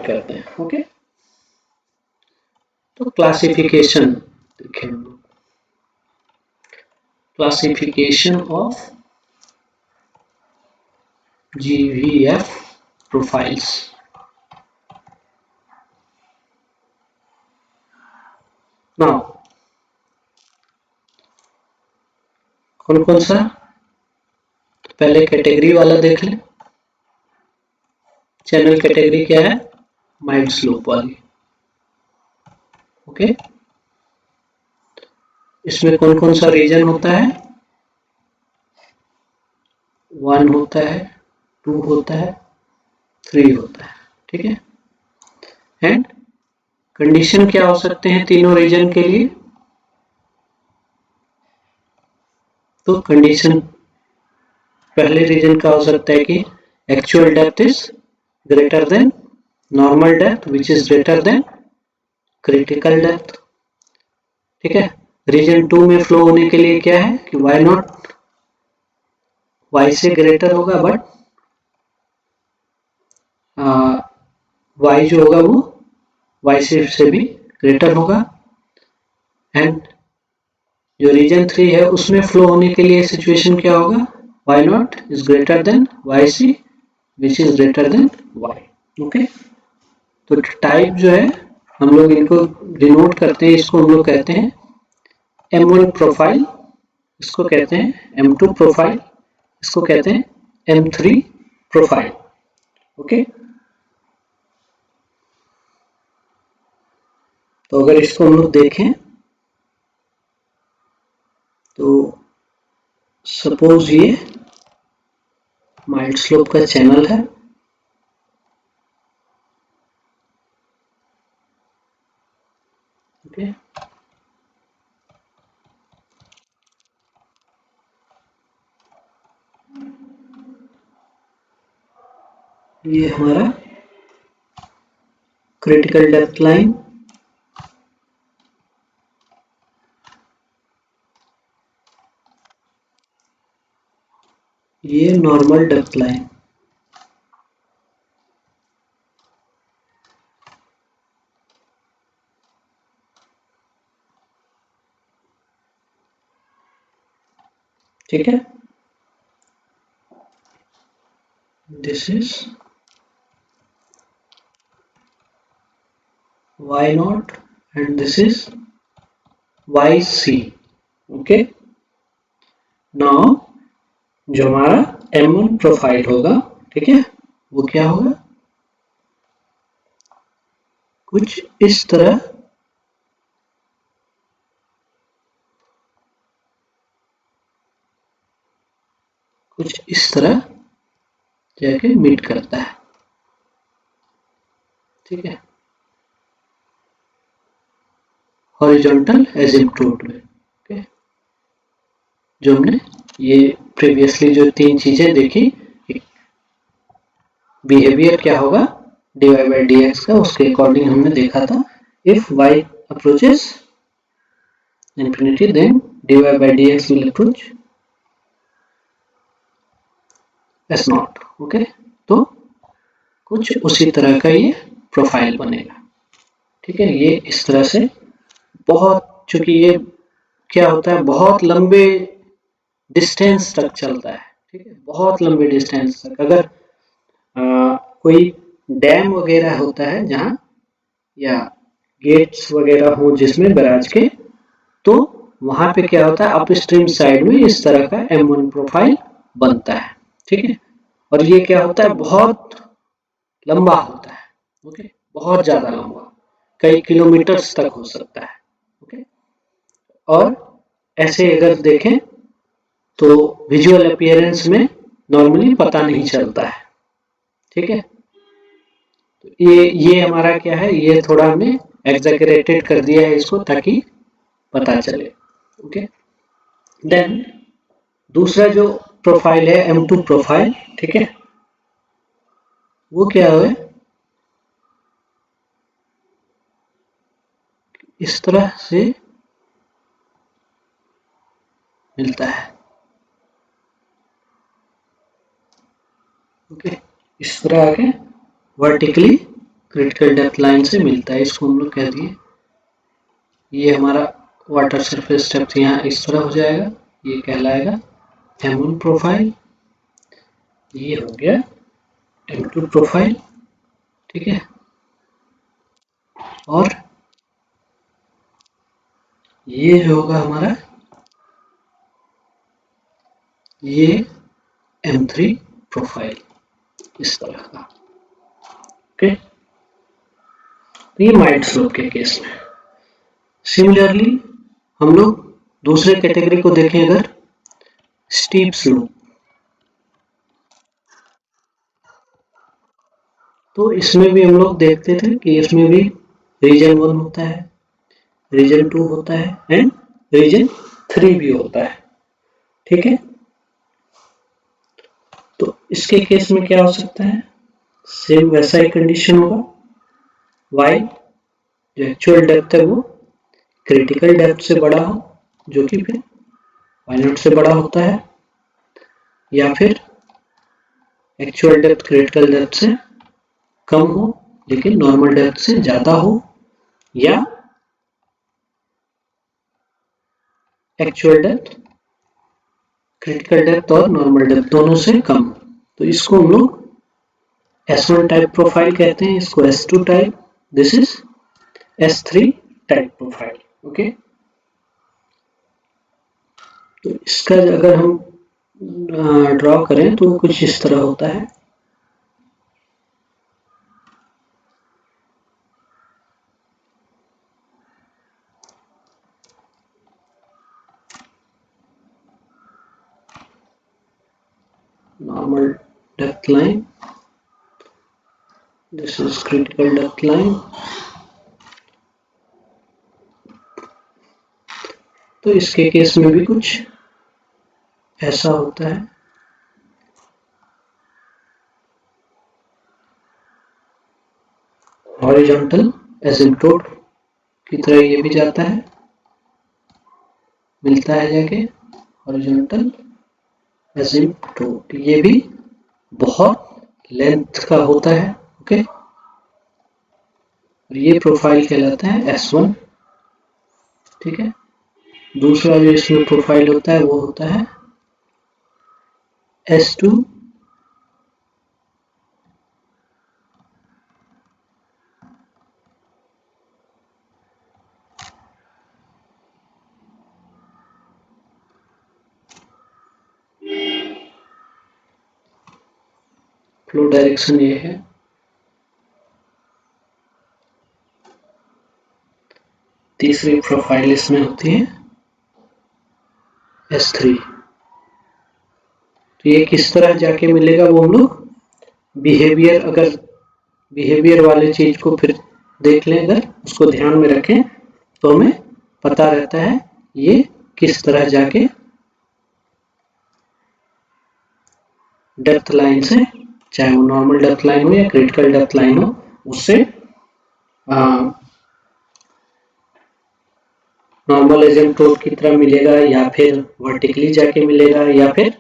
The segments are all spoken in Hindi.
करते हैं। ओके, तो क्लासिफिकेशन देखें, classification of GVF profiles। Now कौन कौन सा, तो पहले कैटेगरी वाला देख लें। चैनल कैटेगरी क्या है, माइल्ड स्लोप वाली। ओके, इसमें कौन कौन सा रीजन होता है, 1 होता है, 2 होता है, 3 होता है। ठीक है, एंड कंडीशन क्या हो सकते हैं तीनों रीजन के लिए, तो कंडीशन पहले रीजन का हो सकता है कि actual depth is greater than normal depth which is greater than critical depth. ठीक है, रीजन 2 में फ्लो होने के लिए क्या है कि y नॉट y से ग्रेटर होगा, बट y जो होगा वो y से भी ग्रेटर होगा। एंड जो रीजन 3 है उसमें फ्लो होने के लिए सिचुएशन क्या होगा, y not is greater than yc which is greater than y। Okay, तो टाइप जो है हम लोग इनको डिनोट करते हैं, इसको हम लोग कहते हैं M1 प्रोफाइल, इसको कहते हैं M2 प्रोफाइल, इसको कहते हैं M3 प्रोफाइल। ओके, तो अगर इसको हम लोग देखें तो सपोज ये माइल्ड स्लोप का चैनल है। ओके, ये हमारा क्रिटिकल डेप्थ लाइन, ये नॉर्मल डेप्थ लाइन। ठीक है, this is y not and this is yc। Okay, now जो हमारा M1 प्रोफाइल होगा, ठीक है, वो क्या होगा, कुछ इस तरह जाके मीट करता है। ठीक है, हॉरिजॉन्टल एसिम्प्टोट में। ओके, जो हमने ये प्रीवियसली जो 3 चीजें देखी, बिहेवियर क्या होगा dy by dx का, उसके अकॉर्डिंग हमने देखा था, if y approaches infinity then dy by dx will approach s not. Okay, तो कुछ उसी तरह का ये प्रोफाइल बनेगा। ठीक है, ये इस तरह से बहुत, चूंकि ये क्या होता है बहुत लंबे डिस्टेंस तक चलता है। ठीक है, बहुत लंबे डिस्टेंस तक, अगर कोई डैम वगैरह होता है जहाँ, या गेट्स वगैरह हो जिसमें बैराज के, तो वहां पे क्या होता है अपस्ट्रीम साइड में इस तरह का M1 प्रोफाइल बनता है। ठीक है, और ये क्या होता है बहुत लंबा होता है। ओके, बहुत ज्यादा लंबा, कई किलोमीटर्स तक हो सकता है। ओके, और ऐसे अगर देखें तो विजुअल अपीयरेंस में नॉर्मली पता नहीं चलता है। ठीक है, तो ये हमारा क्या है, ये थोड़ा हमने एग्जैगरेटेड कर दिया है इसको ताकि पता चले। ओके, देन दूसरा जो प्रोफाइल है M2 प्रोफाइल, ठीक है, वो क्या है, इस तरह से मिलता है। ओके, इस तरह आके वर्टिकली क्रिटिकल डेप्थ लाइन से मिलता है, इसको हम लोग कह दिए ये हमारा वाटर सरफेस डेप्थ यहाँ इस तरह हो जाएगा, ये कहलाएगा M1 प्रोफाइल, ये हो गया M2 प्रोफाइल, ठीक है। और ये जो होगा हमारा ये M3 प्रोफाइल इस तरह का, ओके। तो ये माइल्ड स्लोप के केस में। सिमिलरली हम लोग दूसरे कैटेगरी को देखें, अगर स्टीप स्लोप, तो इसमें भी हम लोग देखते थे कि इसमें भी रीजन 1 होता है, रीजन 2 होता है एंड रीजन 3 भी होता है, ठीक है। तो इसके केस में क्या हो सकता है, सेम वैसा ही कंडीशन होगा, वाई जो एक्चुअल डेप्थ है वो क्रिटिकल डेप्थ से बड़ा हो, जो कि फिर वाई नॉट से बड़ा होता है, या फिर एक्चुअल डेप्थ क्रिटिकल डेप्थ से कम हो लेकिन नॉर्मल डेप्थ से ज्यादा हो, या एक्चुअल डेप्थ क्रिटिकल डेप्थ और नॉर्मल डेप्थ दोनों से कम। तो इसको हम लोग S1 टाइप प्रोफाइल कहते हैं, इसको S2 type, this is S3 type profile, okay. तो इसका अगर हम ड्रॉ करें तो कुछ इस तरह होता है, normal depth line, this is critical depth line। तो इसके केस में भी कुछ ऐसा होता है, हॉरिजॉन्टल एसिम्पटोट की तरह ये भी जाता है, मिलता है जाके हॉरिजॉन्टल एसिम्पटोट, ये भी बहुत लेंथ का होता है, ओके। और ये प्रोफाइल कहलाता है S1, ठीक है। दूसरा जो इसमें प्रोफाइल होता है वो होता है S2 फ्लो डायरेक्शन ये है, तीसरी प्रोफाइल इसमें होती है S3। तो ये किस तरह जाके मिलेगा वो हम लोग बिहेवियर, अगर बिहेवियर वाले चीज को फिर देख लें, अगर उसको ध्यान में रखें तो हमें पता रहता है ये किस तरह जाके डेप्थ लाइन से, चाहे वो नॉर्मल डेप्थ लाइन हो या क्रिटिकल डेप्थ लाइन हो, उससे नॉर्मल एसिम्पटोट की तरह मिलेगा, या फिर वर्टिकली जाके मिलेगा, या फिर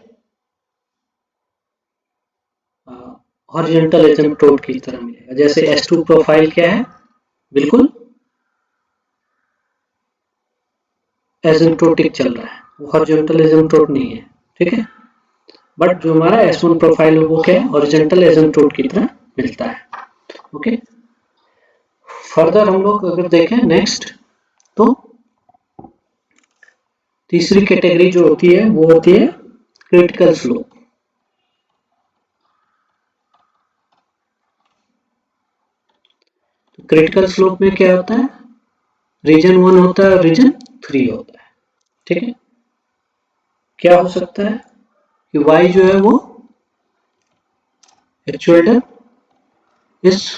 हॉरिजॉन्टल एसिम्पटोट की तरह मिलेगा। जैसे S2 प्रोफाइल क्या है, बिल्कुल एसिम्पटोटिक चल रहा है, वो हॉरिजॉन्टल एसिम्पटोट नहीं है, ठीक है। बट जो हमारा S1 प्रोफाइल है वो क्या है, हॉरिजॉन्टल एसिम्पटोट की तरह मिलता है, ओके। फर्दर हम लोग अगर देखें नेक्स्ट, तो तीसरी कैटेगरी जो होती है वो होती है क्रिटिकल स्लोप। क्रिटिकल स्लोप में क्या होता है, रीजन 1 होता है और रीजन 3 होता है, ठीक है। क्या हो सकता है कि y जो है वो एक्चुअल डेप्थ इस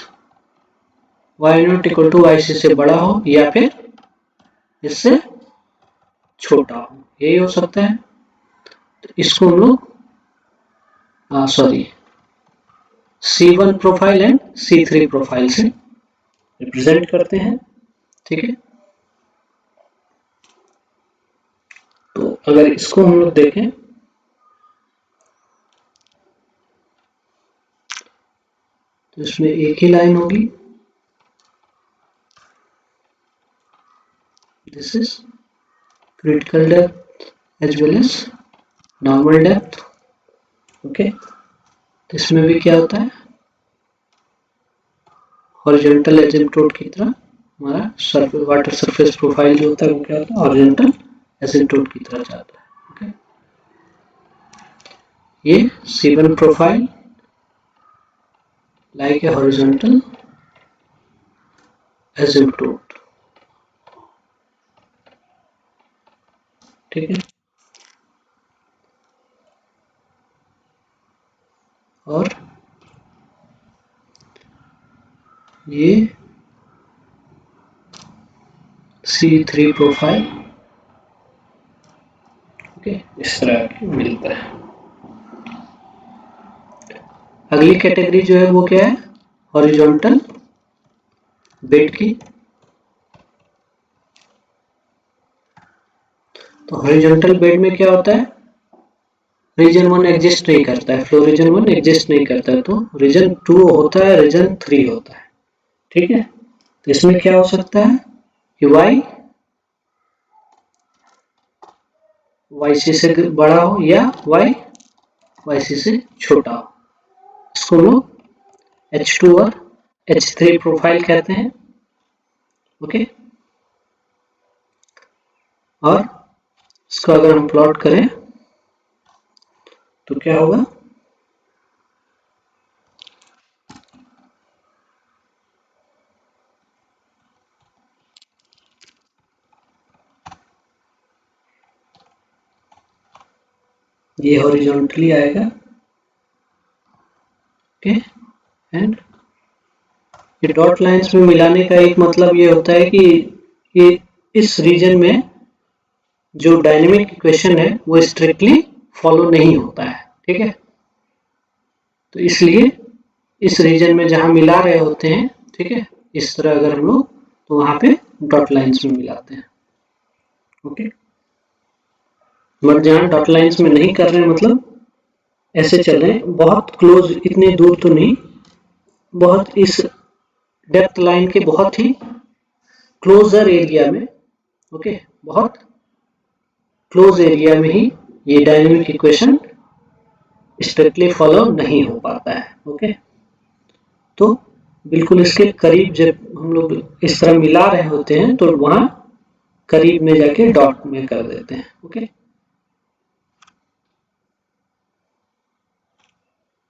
y not equal to yc से बड़ा हो, या फिर इससे छोटा हो, यही हो सकता है। तो इसको हम लोग C1 profile and C3 profile से रिप्रेजेंट करते हैं, ठीक है। तो अगर इसको हम लोग देखें तो इसमें एक ही लाइन होगी, This is critical depth as well as normal depth. Okay, तो इसमें भी क्या होता है, हॉरिजॉन्टल एसिम्पटोट की तरह हमारा वाटर सरफेस प्रोफाइल जो होता है वो क्या होता है, हॉरिजॉन्टल एसिम्पटोट की तरह जाता है। ओके, ये C1 profile like a horizontal asymptote. ठीक है, और ये C3 प्रोफाइल। ओके, इस तरह की मिलता है। अगली कैटेगरी जो है वो क्या है, हॉरिजॉन्टल बेड की। तो हॉरिजॉन्टल बेड में क्या होता है, रीजन 1 एग्जिस्ट नहीं करता है, फ्लो रीजन 1 एग्जिस्ट नहीं करता है, तो रीजन 2 होता है, रीजन 3 होता है। ठीक है, तो इसमें क्या हो सकता है कि y c से बड़ा हो या y c से छोटा हो। इसको लोग H2 और H3 प्रोफाइल कहते हैं। ओके, और इसको अगर हम प्लॉट करें तो क्या होगा, ये हॉरिजॉन्टली आएगा। ओके, एंड ये डॉट लाइंस में मिलाने का एक मतलब ये होता है कि ये इस रीजन में जो डायनेमिक इक्वेशन है वो स्ट्रिक्टली फॉलो नहीं होता है। ठीक है, तो इसलिए इस रीजन में जहां मिला रहे होते हैं, ठीक है, इस तरह अगर हम लोग, तो वहां पे डॉट लाइंस में मिलाते हैं। ओके, बट जहां डॉट लाइंस में नहीं कर रहे हैं, मतलब ऐसे चल रहे हैं बहुत क्लोज, इतने दूर तो नहीं, बहुत इस डेप्थ लाइन के बहुत ही क्लोजर एरिया में। ओके, बहुत क्लोज एरिया में ही ये डायनेमिक इक्वेशन स्ट्रिक्टली फॉलो नहीं हो पाता है। ओके, तो बिल्कुल इसके करीब जब हम लोग इस तरह मिला रहे होते हैं तो वहां करीब में जाके डॉट में कर देते हैं। ओके,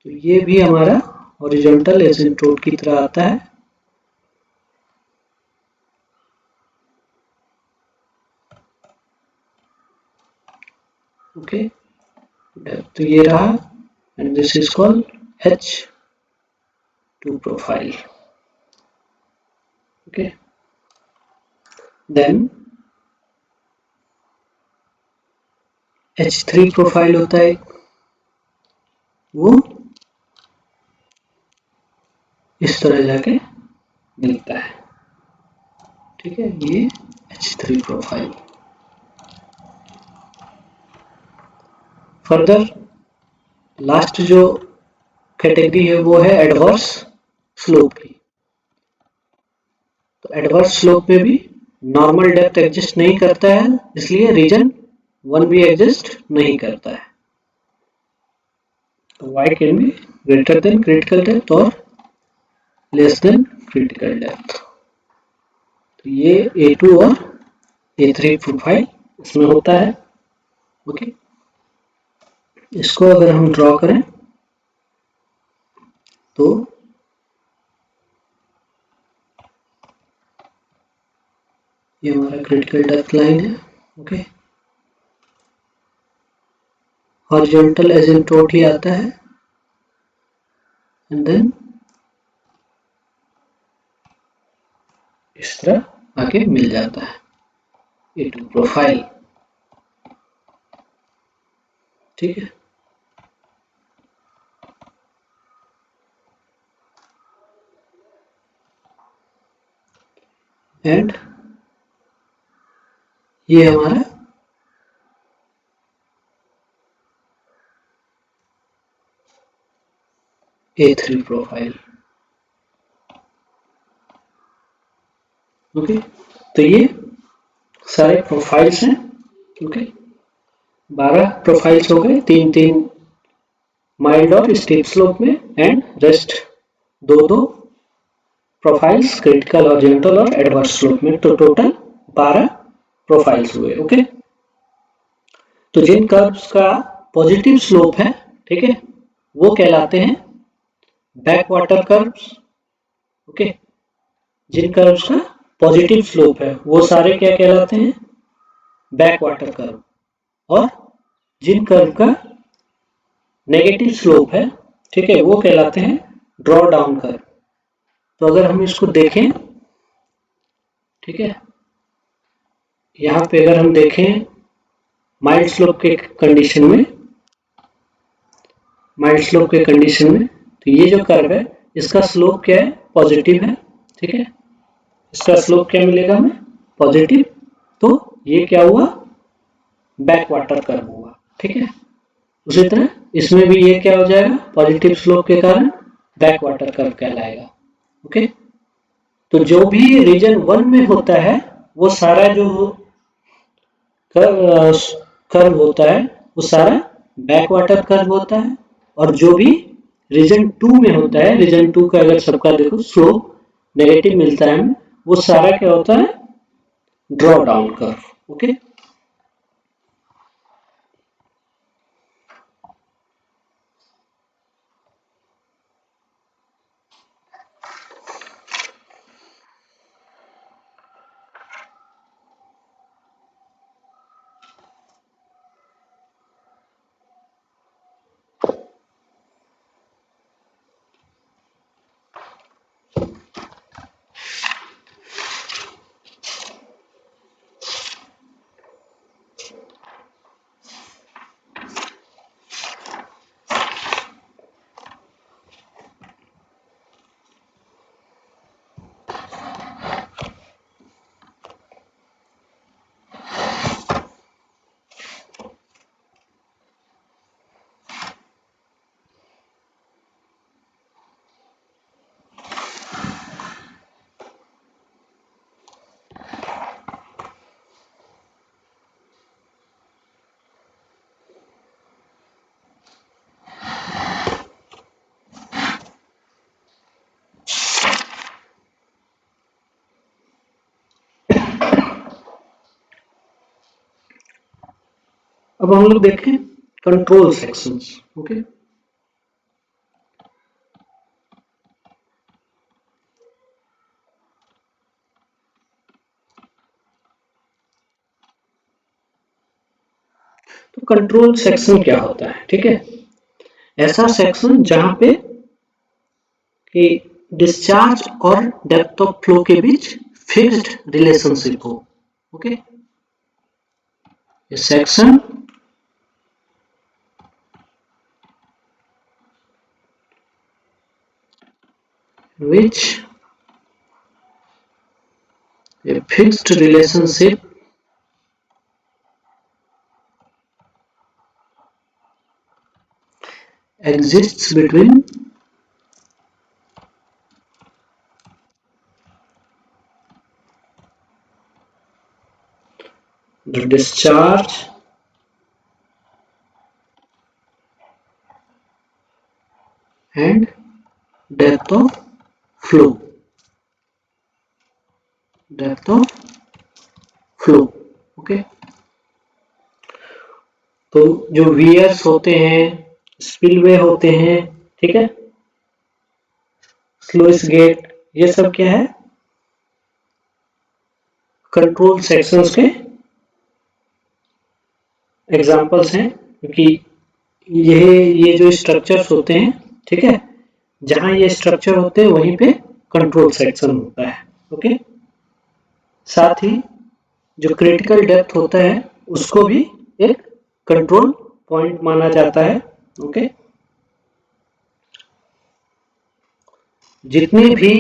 तो ये भी हमारा हॉरिजॉन्टल एसिम्पटोट की तरह आता है। ओके, तो ये रहा, and this is called H2 profile. Okay, then H3 profile होता है, वो इस तरह जाके मिलता है। ठीक है, ये H3 प्रोफाइल। फर्दर लास्ट जो कैटेगरी है वो है एडवर्स स्लोप की। तो एडवर्स स्लोप में भी नॉर्मल डेप्थ एग्जिस्ट नहीं करता है, इसलिए रीजन 1 भी एग्जिस्ट नहीं करता है। तो y can be greater than critical depth और लेस देन क्रिटिकल डेप्थ। तो ये A2 और A3 प्रोफाइल इसमें होता है। ओके, इसको अगर हम ड्रॉ करें तो ये हमारा क्रिटिकल डेप्थ लाइन है। ओके, हॉरिजॉन्टल एसिम्पटोट ही आता है, एंड देन इस तरह आके मिल जाता है A2 प्रोफाइल। ठीक है, एंड ये हमारा A3 प्रोफाइल। ओके, तो ये सारे प्रोफाइल्स हैं। ओके, 12 प्रोफाइल्स हो गए, 3-3 माइल्ड और स्टीप स्लोप में, and rest 2-2 profiles critical, horizontal और एडवर्स स्लोप में। तो टोटल 12 प्रोफाइल्स हुए। ओके, तो जिन कर्व्स का पॉजिटिव स्लोप है, ठीक है, वो कहलाते हैं बैक वाटर कर्व्स। ओके, जिन कर्व्स का पॉजिटिव स्लोप है वो सारे क्या कहलाते हैं, बैक वाटर कर्व। और जिन कर्व का नेगेटिव स्लोप है, ठीक है, वो कहलाते हैं ड्रॉ डाउन कर्व। तो अगर हम इसको देखें, ठीक है, यहाँ पे अगर हम देखें माइल्ड स्लोप के कंडीशन में, माइल्ड स्लोप के कंडीशन में, तो ये जो कर्व है इसका स्लोप क्या है, पॉजिटिव है। ठीक है, इसका स्लोप क्या मिलेगा हमें, पॉजिटिव। तो ये क्या हुआ, बैक वाटर कर्व हुआ। ठीक है, उसी तरह इसमें भी ये क्या हो जाएगा, पॉजिटिव स्लोप के कारण बैक वाटर कर्व कहलाएगा। ओके, तो जो भी रीजन 1 में होता है वो सारा जो कर्व होता है वो सारा बैक वाटर कर्व होता है। और जो भी रीजन 2 में होता है, रीजन 2 का अगर सबका देखो स्लोप नेगेटिव मिलता है, वो सारा क्या होता है, ड्रॉ डाउन कर्व। ओके, अब हम लोग देखें कंट्रोल सेक्शंस। ओके, तो कंट्रोल सेक्शन क्या होता है, ठीक है, ऐसा सेक्शन जहां पे कि डिस्चार्ज और डेप्थ ऑफ फ्लो के बीच फिक्स्ड रिलेशनशिप हो। Okay, section which a fixed relationship exists between the discharge and depth of flow, depth of flow। Okay, तो जो वियर्स होते हैं, स्पिलवे होते हैं, ठीक है, स्लुइस गेट, ये सब क्या है, कंट्रोल सेक्शंस के एग्जांपल्स हैं। क्योंकि ये जो स्ट्रक्चर्स होते हैं, ठीक है, जहां ये स्ट्रक्चर होते हैं वहीं पे कंट्रोल सेक्शन होता है। ओके, साथ ही जो क्रिटिकल डेप्थ होता है उसको भी एक कंट्रोल पॉइंट माना जाता है। ओके, जितने भी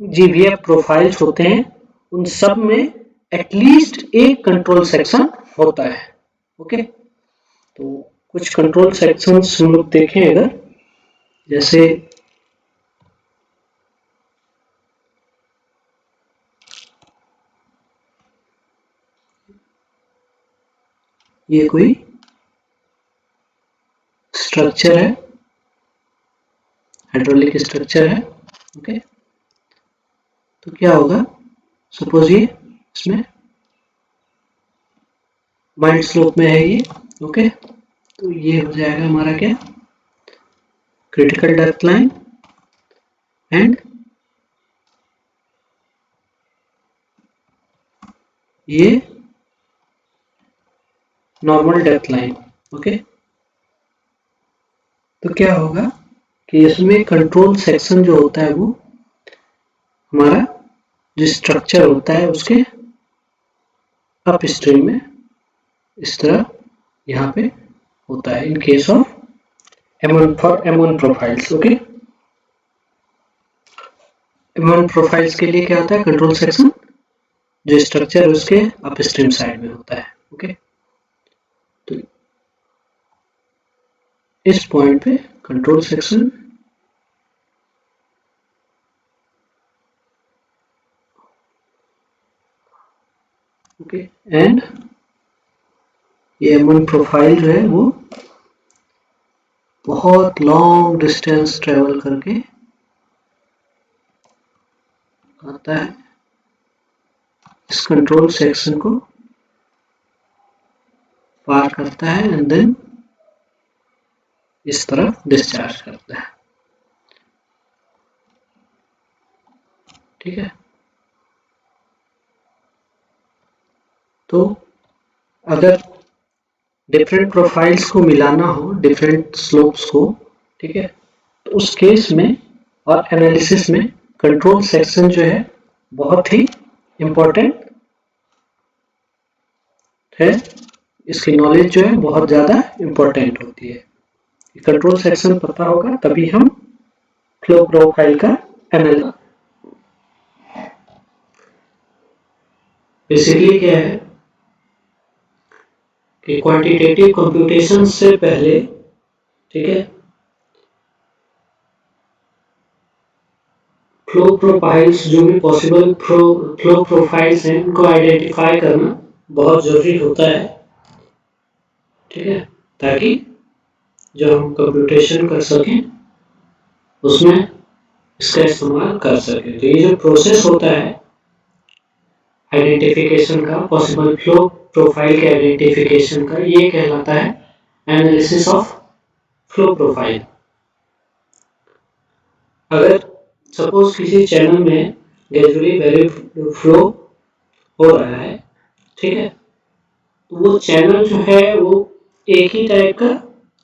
जीवीएफ प्रोफाइल्स होते हैं उन सब में एटलीस्ट एक कंट्रोल सेक्शन होता है। ओके, तो कुछ कंट्रोल सेक्शंस हम लोग देखें अगर, जैसे ये कोई स्ट्रक्चर है, हाइड्रोलिक स्ट्रक्चर है। ओके, तो क्या होगा, सपोज ये इसमें माइल्ड स्लोप में है ये। ओके, तो ये हो जाएगा हमारा क्या, क्रिटिकल डेप्थ लाइन एंड ये नॉर्मल डेप्थ लाइन। ओके, तो क्या होगा कि इसमें कंट्रोल सेक्शन जो होता है वो हमारा जो स्ट्रक्चर होता है उसके अप स्ट्रीम में इस तरह यहाँ पे होता है in case of M1 for M1 profiles. Okay, M1 profiles के लिए क्या होता है, कंट्रोल सेक्शन जो स्ट्रक्चर उसके अप स्ट्रीम साइड में होता है। ओके, तो इस पॉइंट पे कंट्रोल सेक्शन ओके एंड ये M1 प्रोफाइल जो है वो बहुत लॉन्ग डिस्टेंस ट्रेवल करके आता है, इस कंट्रोल सेक्शन को पार करता है एंड देन इस तरफ डिस्चार्ज करता है। ठीक है, तो अगर डिफरेंट प्रोफाइल्स को मिलाना हो, डिफरेंट स्लोप्स को, ठीक है, तो उस केस में और एनालिसिस में कंट्रोल सेक्शन जो है बहुत ही इम्पोर्टेंट है, इसकी नॉलेज जो है बहुत ज़्यादा इम्पोर्टेंट होती है। कंट्रोल सेक्शन पता होगा तभी हम फ्लो प्रोफाइल का एनालिसिस। बेसिकली क्या है कि क्वांटिटेटिव कंप्यूटेशन से पहले, ठीक है, फ्लो प्रोफाइल्स जो भी पॉसिबल फ्लो प्रोफाइल्स हैं उनको आइडेंटिफाई करना बहुत जरूरी होता है। ठीक है, ताकि जो हम कंप्यूटेशन कर सकें उसमें इसका इस्तेमाल कर सकें। तो ये जो प्रोसेस होता है आइडेंटिफिकेशन का, पॉसिबल फ्लो प्रोफाइल के आइडेंटिफिकेशन का, ये कहलाता है एनालिसिस ऑफ फ्लो प्रोफाइल। अगर सपोज किसी चैनल में ग्रेजुअली वैल्यू फ्लो हो रहा है, ठीक है, तो वो चैनल जो है वो एक ही टाइप का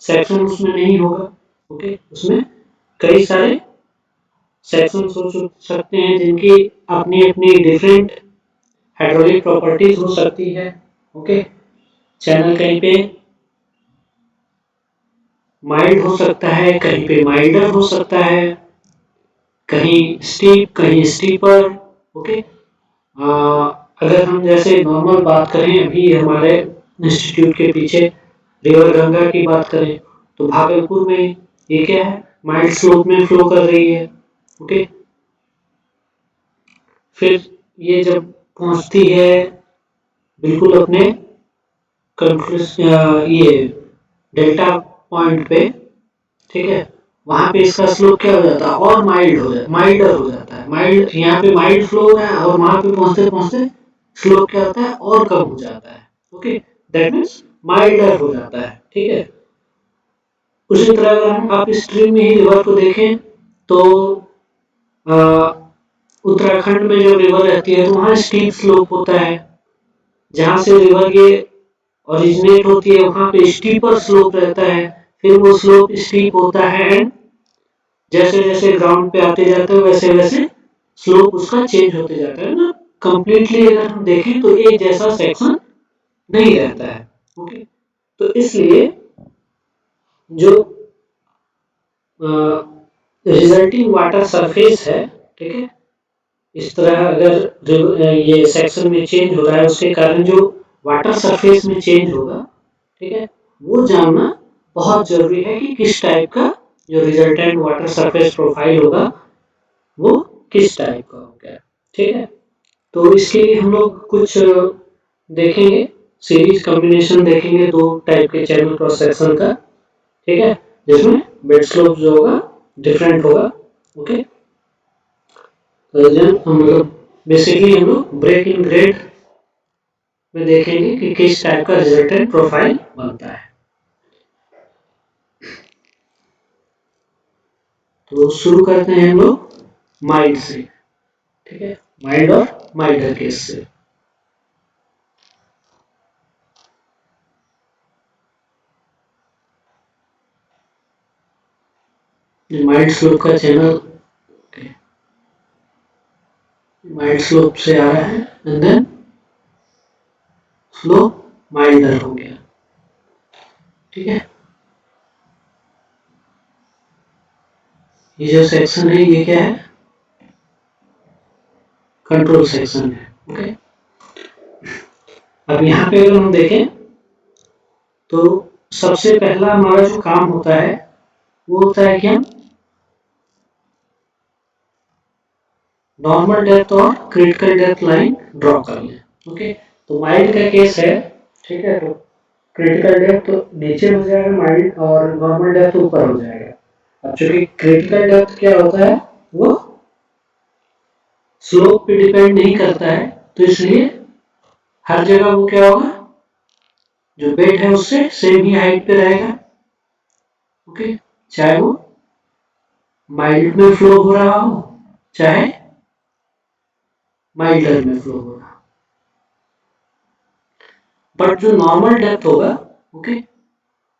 सेक्शन उसमें नहीं होगा। ओके, उसमें कई सारे सेक्शन हो सकते हैं जिनकी अपनी अपनी डिफरेंट हाइड्रोलिक प्रॉपर्टीज हो सकती है। ओके, चैनल कहीं पे माइल्ड हो सकता है, कहीं पे माइल्डर हो सकता है, कहीं स्टीप कहीं स्टीपर। ओके, अगर हम जैसे नॉर्मल बात करें, अभी हमारे इंस्टीट्यूट के पीछे रिवर गंगा की बात करें तो भागलपुर में ये क्या है, माइल्ड स्लोप में फ्लो कर रही है। ओके, फिर ये जब पहुंचती है बिल्कुल अपने ये डेल्टा पॉइंट पे, ठीक है, वहां पे इसका स्लोप क्या हो जाता है, और माइल्डर हो जाता है। माइल्ड यहाँ पे माइल्ड फ्लो हो रहा है और वहां पे पहुंचते पहुंचते स्लोप क्या होता है, और कम हो जाता है। ओके, दैट मीन्स माइल्डर हो जाता है। ठीक है, उसी तरह अगर हम आप स्ट्रीम में ही रिवर को देखें तो उत्तराखंड में जो रिवर रहती है तो वहाँ स्टीप स्लोप होता है, जहाँ से रिवर ये ओरिजिनेट होती है वहां पे स्टीपर स्लोप रहता है, फिर वो स्लोप स्टीप होता है एंड जैसे जैसे ग्राउंड पे आते जाते हैं वैसे वैसे स्लोप उसका चेंज होते जाता है ना। कंप्लीटली अगर हम देखें तो एक जैसा सेक्शन नहीं रहता है। ओके, तो इसलिए जो रिजल्टिंग वाटर सरफेस है, ठीक है, इस तरह अगर ये सेक्शन में चेंज हो रहा है उसके कारण जो वाटर सरफेस में चेंज होगा, ठीक है, वो जानना बहुत जरूरी है कि किस टाइप का जो रिजल्टेंट वाटर सरफेस प्रोफाइल होगा वो किस टाइप का होगा। ठीक है, तो इसके लिए हम लोग कुछ देखेंगे। सीरीज कॉम्बिनेशन देखेंगे दो टाइप के चैनल क्रॉस सेक्शन का, ठीक है, जिसमें बेड स्लोप जो होगा डिफरेंट होगा। ओके, तो मतलब बेसिकली हम लोग ब्रेक इन ग्रेड में देखेंगे कि किस टाइप का रिजल्टेंट प्रोफाइल बनता है। तो शुरू करते हैं हम लोग माइल्ड से, ठीक है, माइल्ड और माइल्डर केस से। माइल्ड स्लोप का चैनल माइल्ड स्लोप से आ रहा है एंड देन स्लोप माइल्डर हो गया, ठीक है। ये जो सेक्शन है ये क्या है, कंट्रोल सेक्शन है। ओके, अब यहाँ पे अगर हम देखें तो सबसे पहला हमारा जो काम होता है वो होता है कि हम नॉर्मल डेप्थ और क्रिटिकल डेप्थ लाइन ड्रॉ कर लें। ओके, तो माइल्ड का केस है, ठीक है, तो क्रिटिकल डेप्थ तो नीचे हो जाएगा माइल्ड और नॉर्मल डेप्थ ऊपर हो जाएगा। अब चूंकि क्रिटिकल डेप्थ क्या होता है वो स्लोप पे डिपेंड नहीं करता है, तो इसलिए हर जगह वो क्या होगा, जो बेड है उससे सेम ही हाइट पे रहेगा। ओके, चाहे वो माइल्ड में फ्लो हो रहा हो चाहे माइल्डर में फ्लो हो रहा हो, बट जो नॉर्मल डेप्थ होगा, ओके,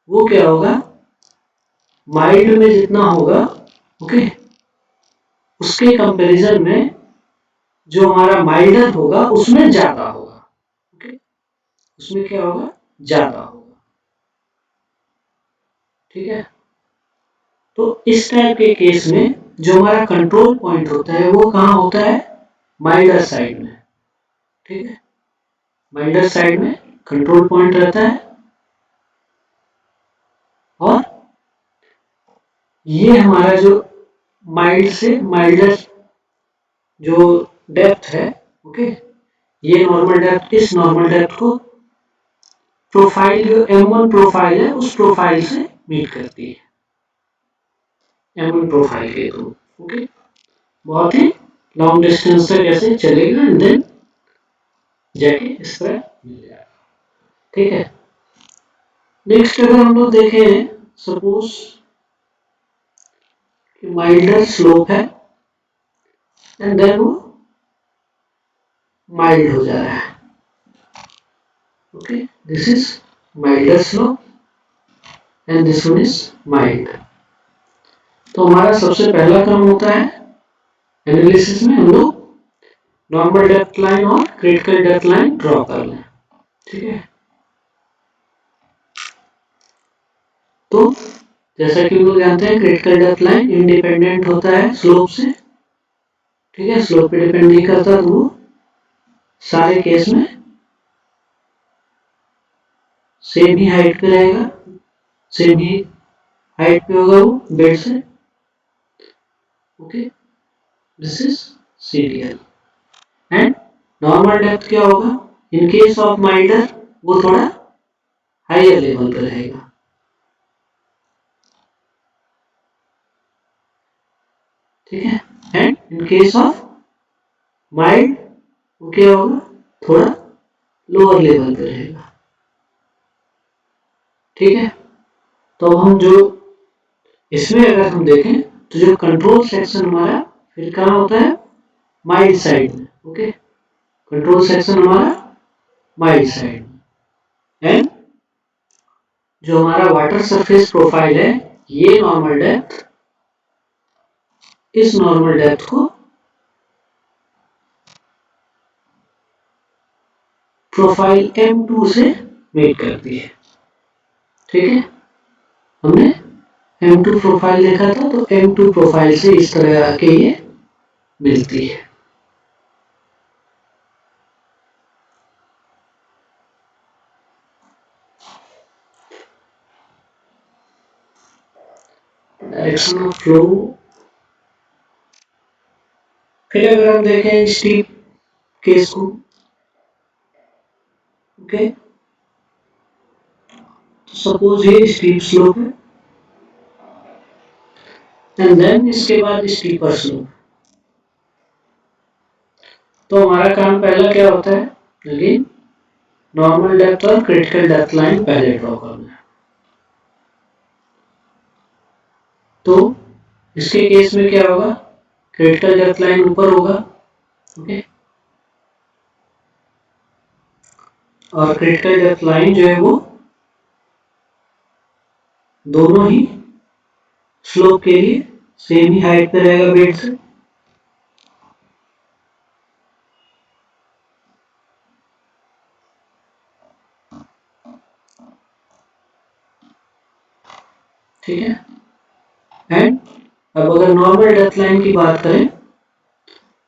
वो क्या होगा, माइल्ड में जितना होगा, ओके, उसके कंपैरिजन में जो हमारा माइल्डर होगा उसमें ज्यादा होगा। ओके, उसमें क्या होगा, ज्यादा होगा, ठीक है। तो इस टाइप के केस में जो हमारा कंट्रोल पॉइंट होता है वो कहाँ होता है, माइल्डर साइड में, ठीक है, माइल्डर साइड में कंट्रोल पॉइंट रहता है। और ये हमारा जो माइल्ड से माइल्डर जो डेप्थ है, ओके, ये नॉर्मल डेप्थ, इस नॉर्मल डेप्थ को प्रोफाइल जो M1 प्रोफाइल है उस प्रोफाइल से मीट करती है, M1 प्रोफाइल के थ्रू। ओके, बहुत ही लॉन्ग डिस्टेंस तक ऐसे चलेगा एंड देन जाके इस तरह मिल जाएगा, ठीक है। नेक्स्ट अगर हम लोग देखें, सपोज माइल्डर स्लोप है एंड देन वो माइल्ड हो जा रहा है। Okay, this is milder slope and this one is mild. तो हमारा सबसे पहला काम होता है एनालिसिस में हम लोग नॉर्मल डेप्थ लाइन और क्रिटिकल डेप्थ लाइन ड्रॉ कर लें, ठीक है। तो जैसा कि हम लोग जानते हैं क्रिटिकल डेप्थ लाइन इंडिपेंडेंट होता है स्लोप से, ठीक है, स्लोप पे डिपेंड नहीं करता, तो वो सारे केस में सेम ही हाइट पे रहेगा, सेम ही हाइट पे होगा वो बेड से। Okay, this is serial and normal depth क्या होगा, इन केस ऑफ माइल्डर वो थोड़ा हायर लेवल पे रहेगा, ठीक है, and in case of mild वो क्या होगा, थोड़ा लोअर लेवल पे रहेगा, ठीक है। तो हम जो इसमें अगर हम देखें तो जो कंट्रोल सेक्शन हमारा फिर कहाँ होता है, माइल्ड साइड में। ओके, कंट्रोल सेक्शन हमारा माइल्ड साइड में एंड जो हमारा वाटर सरफेस प्रोफाइल है ये नॉर्मल डेप्थ, इस नॉर्मल डेप्थ को प्रोफाइल M2 से मेट करती है, ठीक है। हमने M2 प्रोफाइल देखा था, तो M2 प्रोफाइल से इस तरह आके ये मिलती है। डायरेक्शन ऑफ फ्लो, फिर अगर हम देखें स्टीप केस को, ओके, सपोज ये स्टीप स्लोप है एंड देन इसके बाद स्टीपर स्लोप। तो हमारा काम पहला क्या होता है, अगेन नॉर्मल डेप्थ और क्रिटिकल डेप्थ लाइन पहले ड्रॉ करना है। तो इसके केस में क्या होगा, क्रिटिकल डेप्थ लाइन ऊपर होगा, ओके, और क्रिटिकल डेप्थ लाइन जो है वो दोनों ही स्लोप के लिए सेम ही हाइट पे रहेगा बेड से। ठीक है, एंड अब अगर नॉर्मल डेप्थ लाइन की बात करें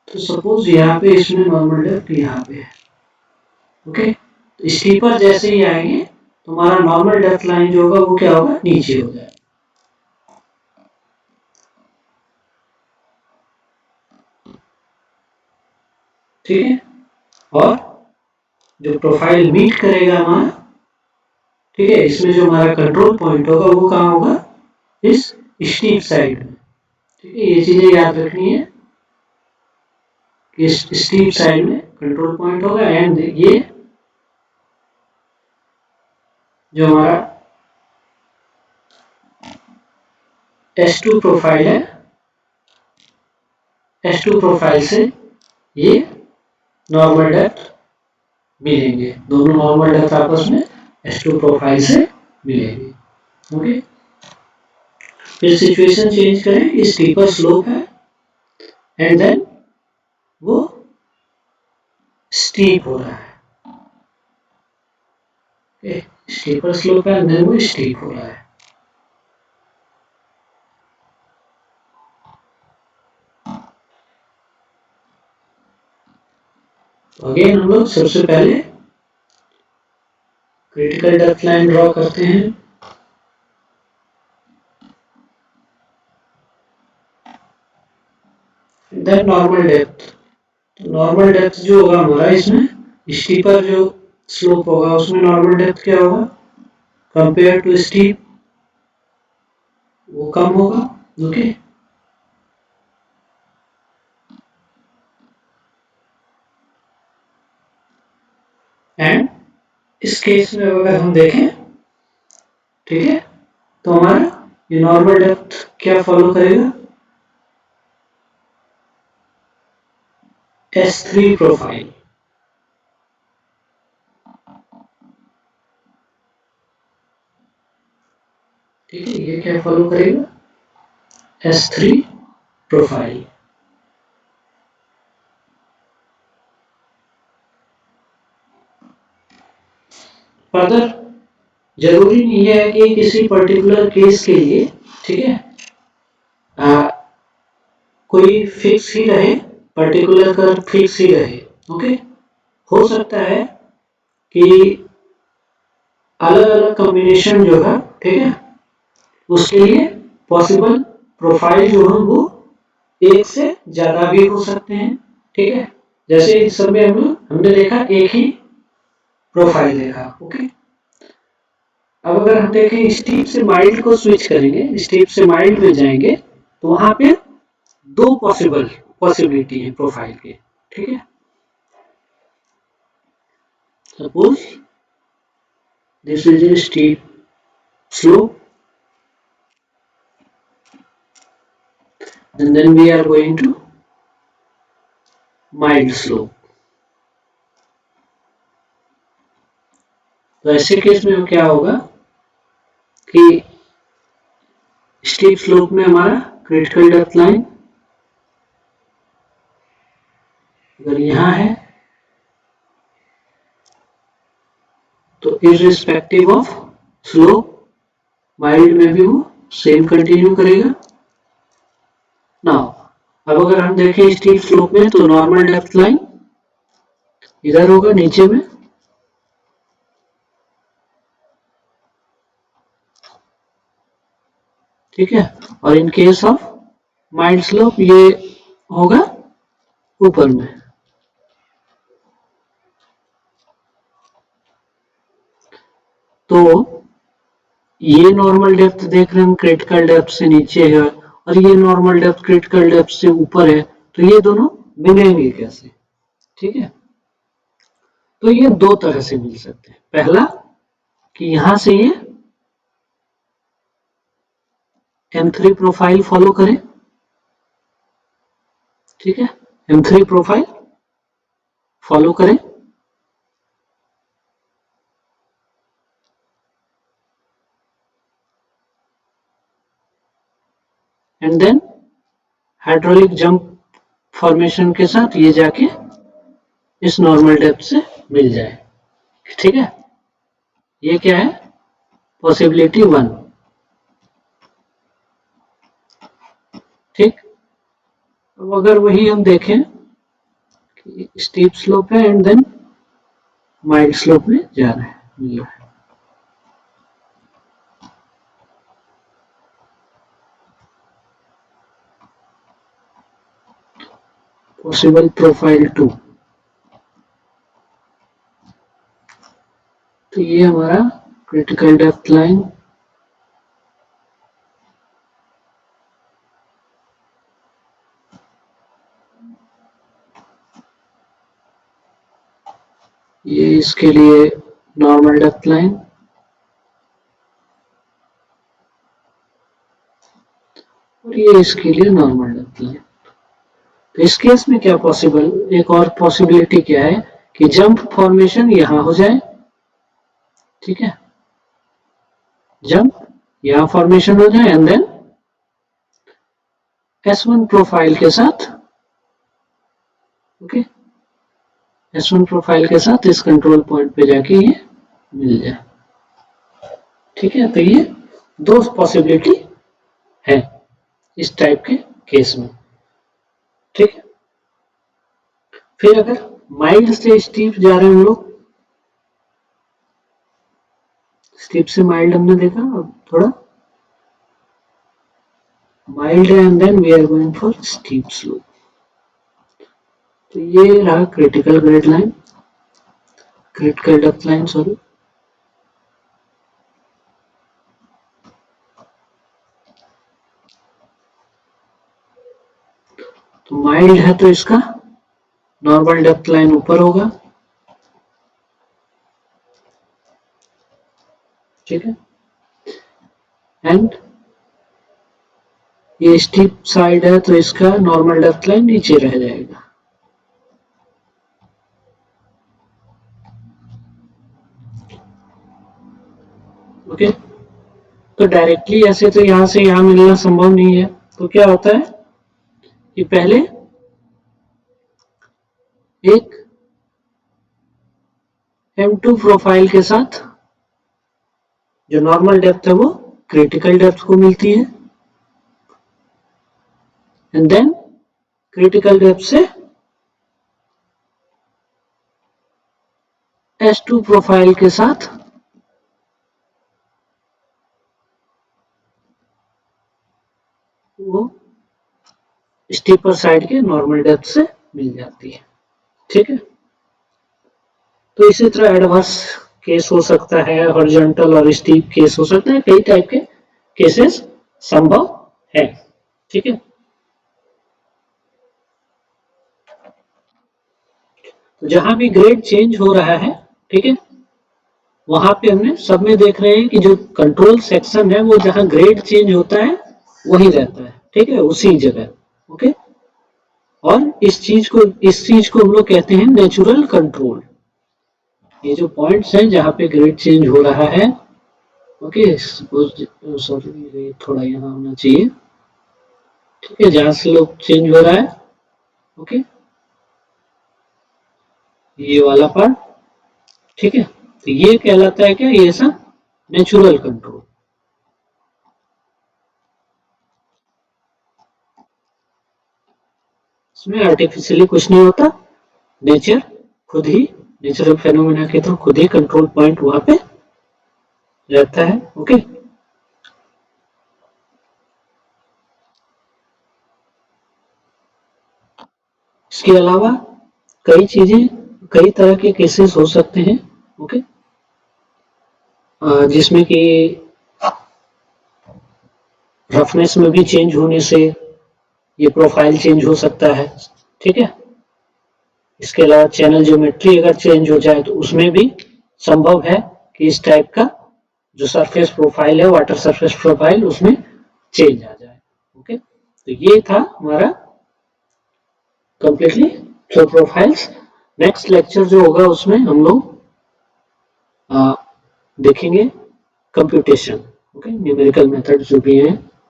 तो सपोज यहाँ पे इसमें नॉर्मल डेप्थ यहाँ पे है, ओके, तो स्टीपर जैसे ही आएंगे तो हमारा नॉर्मल डेप्थ लाइन जो होगा वो क्या होगा, नीचे हो जाएगा। ठीक है, और जो प्रोफाइल मीट करेगा हमारा, ठीक है, इसमें जो हमारा कंट्रोल पॉइंट होगा वो कहाँ होगा, इस स्टीप साइड में। ठीक है, ये चीजें याद रखनी है कि इस स्टीप साइड में कंट्रोल पॉइंट होगा एंड ये जो हमारा S2 प्रोफाइल है, S2 प्रोफाइल से ये नॉर्मल डेप्थ मिलेंगे, दोनों नॉर्मल डेप्थ आपस में S2 प्रोफाइल से मिलेंगे। ओके, फिर सिचुएशन चेंज करें, ये स्टीपर स्लोप है एंड देन वो स्टीप हो रहा है, स्टीपर स्लोप है एंड देन वो स्टीप हो रहा है। अगेन हम लोग सबसे पहले क्रिटिकल डेप्थ लाइन ड्रॉ करते हैं, देन नॉर्मल डेप्थ। तो नॉर्मल डेप्थ जो होगा हमारा इसमें स्टीपर जो स्लोप होगा उसमें नॉर्मल डेप्थ क्या होगा, कंपेयर टू स्टीप वो कम होगा। ओके, एंड इस केस में अगर हम देखें, ठीक है, तो हमारा ये नॉर्मल डेप्थ क्या फॉलो करेगा, S3 प्रोफाइल। ठीक है, ये क्या फॉलो करेगा, S3 प्रोफाइल। फर्दर जरूरी नहीं है कि किसी पर्टिकुलर केस के लिए, ठीक है, कोई फिक्स ही रहे, पर्टिकुलर कर फिक्स ही रहे। ओके, हो सकता है कि अलग अलग कॉम्बिनेशन जो है, ठीक है, उसके लिए पॉसिबल प्रोफाइल जो है वो एक से ज्यादा भी हो सकते हैं। ठीक है, जैसे इस सब में हमने देखा एक ही प्रोफाइल देखा। ओके, अब अगर हम देखें स्टीप से माइल्ड को स्विच करेंगे, स्टीप से माइल्ड में जाएंगे तो वहां पे दो पॉसिबिलिटी है प्रोफाइल के। ठीक है, suppose this is a steep slope and then we are going to mild slope। तो ऐसे केस में क्या होगा कि स्टीप स्लोप में हमारा क्रिटिकल डेप्थ लाइन अगर यहां है तो इररिस्पेक्टिव ऑफ स्लोप माइल्ड में भी वो सेम कंटिन्यू करेगा। नाउ अब अगर हम देखें स्टीप स्लोप में तो नॉर्मल डेप्थ लाइन इधर होगा नीचे में, ठीक है, और in case of mild slope ये होगा ऊपर में। तो ये नॉर्मल डेप्थ देख रहे हैं हम क्रिटिकल डेप्थ से नीचे है और ये नॉर्मल डेप्थ क्रिटिकल डेप्थ से ऊपर है, तो ये दोनों मिलेंगे कैसे? ठीक है, तो ये दो तरह से मिल सकते हैं। पहला कि यहां से ये M3 प्रोफाइल फॉलो करें, ठीक है, M3 प्रोफाइल फॉलो करें, and then hydraulic jump formation के साथ ये जाके इस नॉर्मल डेप्थ से मिल जाए। ठीक है, ये क्या है? पॉसिबिलिटी 1। ठीक, अब अगर वही हम देखें कि स्टीप स्लोप है एंड देन माइल्ड स्लोप में जा रहा है, मिल रहा है। पॉसिबल प्रोफाइल 2, तो ये हमारा क्रिटिकल डेप्थ लाइन, ये इसके लिए नॉर्मल डेप्थ लाइन, और ये इसके लिए नॉर्मल डेप्थ लाइन। तो इस केस में क्या पॉसिबल, एक और पॉसिबिलिटी क्या है कि जंप फॉर्मेशन यहां हो जाए। ठीक है, जंप यहां फॉर्मेशन हो जाए एंड देन S1 प्रोफाइल के साथ, ओके, S1 प्रोफाइल के साथ इस कंट्रोल पॉइंट पे जाके ये मिल जाए। ठीक है, तो ये दो पॉसिबिलिटी है इस टाइप के केस में। ठीक है, फिर अगर माइल्ड से स्टीप जा रहे हैं हम लोग, स्टीप से माइल्ड हमने देखा, अब थोड़ा माइल्ड है and then we are going for steep slope. तो ये रहा critical grade line, critical depth line, sorry. तो माइल्ड है तो इसका नॉर्मल डेप्थ लाइन ऊपर होगा। ठीक है, एंड ये स्टीप साइड है तो इसका नॉर्मल डेप्थ लाइन नीचे रह जाएगा। ओके, तो डायरेक्टली ऐसे तो यहां से यहां मिलना संभव नहीं है, तो क्या होता है कि पहले एक M2 प्रोफाइल के साथ जो नॉर्मल डेप्थ है वो क्रिटिकल डेप्थ को मिलती है, एंड देन क्रिटिकल डेप्थ से S2 प्रोफाइल के साथ वो स्टीपर साइड के नॉर्मल डेप्थ से मिल जाती है। ठीक है, तो इसी तरह एडवर्स केस हो सकता है, हॉरिजॉन्टल और स्टीप केस हो सकता है, कई टाइप के केसेस संभव है। ठीक है, तो जहां भी ग्रेड चेंज हो रहा है, ठीक है, वहां पे हमने सब में देख रहे हैं कि जो कंट्रोल सेक्शन है वो जहां ग्रेड चेंज होता है वही रहता है। ठीक है, उसी जगह। ओके, और इस चीज को हम लोग कहते हैं नेचुरल कंट्रोल। ये जो पॉइंट्स हैं जहां पे ग्रेड चेंज हो रहा है, ओके, सॉरी थोड़ा यहाँ होना चाहिए। ठीक है, जहां से लोग चेंज हो रहा है, ओके, ये वाला पार्ट। ठीक है, तो ये कहलाता है क्या, ये सब नेचुरल कंट्रोल। इसमें आर्टिफिशियली कुछ नहीं होता, नेचर खुद ही, नेचुरल फेनोमेना के तो खुद ही कंट्रोल पॉइंट वहां पे रहता है। ओके, इसके अलावा कई चीजें, कई तरह के केसेस हो सकते हैं। ओके, जिसमें कि रफनेस में भी चेंज होने से ये प्रोफाइल चेंज हो सकता है, ठीक है। इसके अलावा चैनल ज्योमेट्री अगर चेंज हो जाए तो उसमें भी संभव है कि इस टाइप का जो सरफेस प्रोफाइल है, वाटर सरफेस प्रोफाइल, उसमें चेंज आ जाए। ओके, तो ये था हमारा completely flow profiles. Next lecture जो होगा उसमें हम लोग देखेंगे कंप्यूटेशन, ओके, न्यूमेरिकल मेथड जो भी है